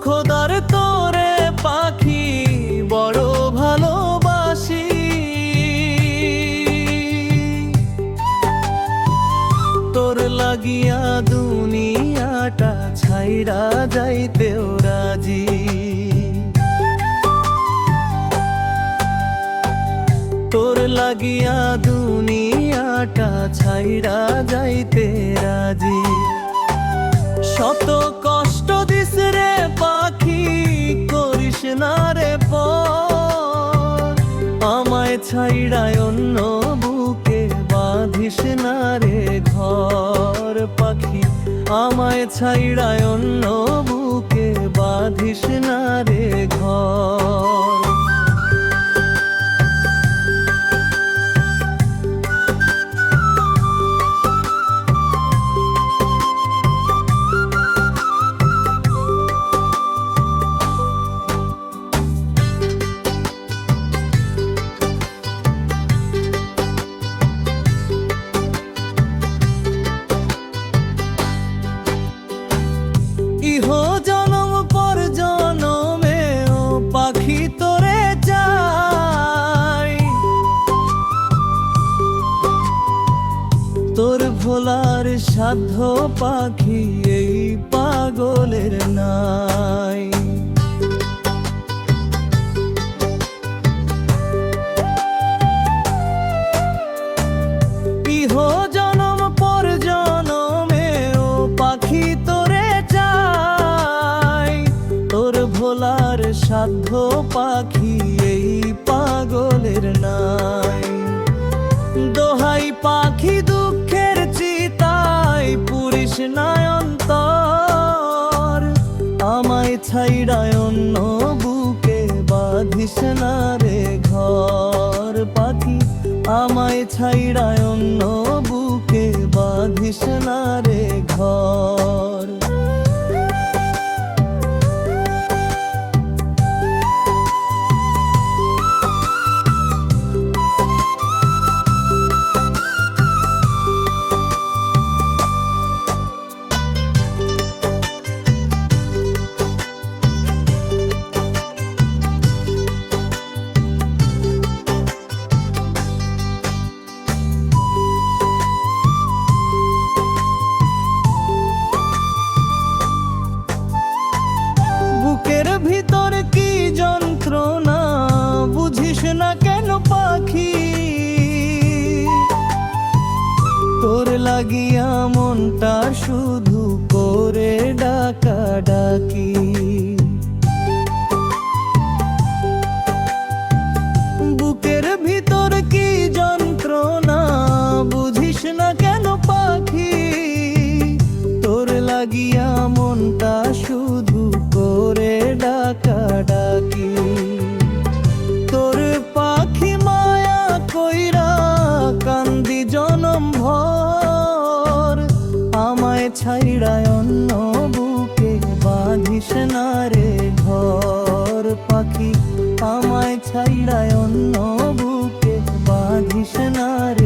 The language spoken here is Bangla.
খোদার তোরে পাখি বড় ভালোবাসি। তোর লাগিয়া দুনিয়াটা ছাইরা যাইতেও রাজি। তোর লাগিয়া দুনিয়াটা ছাইরা যাইতে রাজি। শত কষ্ট দিস রে পাখি করিস না রে পর, আমায় ছাইড়ায় অন্য বুকে বাঁধিস না রে ঘর। পাখি আমায় ছাইড়ায় অন্য বুকে বাঁধিস না রে ঘর। ইহো জনম পর জনমে ও পাখি তোরে চাই। তোর ভোলার সাধ্য পাখি এই পাগলের নাই। ইহো জনম পর জনমে ও পাখি তোরে চাই। তোর ভোলার সাধ্য পাখি এই পাগলের নাই। দোহাই পাখি দুঃখের চিতায় পুরিস না অন্তর, আমায় ছাইড়ায় অন্য বুকে বাঁধিস না রে ঘর। পাখি আমায় ছাইড়ায় অন্য বুকে বাঁধিস না রে ঘর। বুকের ভিতর কি যন্ত্রণা বুঝিস না কেন পাখি? তোর লাগিয়া মনটা শুধু করে ডাকা ডাকি। বুকের ভিতর কি যন্ত্রণা বুঝিস না কেন পাখি? তোর লাগিয়া মনটা শুধু করে ডাকা ডাকি। তোর পাখি মায়া কইরা কান্দি জনম ভর, আমায় ছাইড়ায় অন্য বুকে বাঁধিস না রে ঘর। পাখি আমায় ছাইড়ায় অন্য বুকে বাঁধিস না রে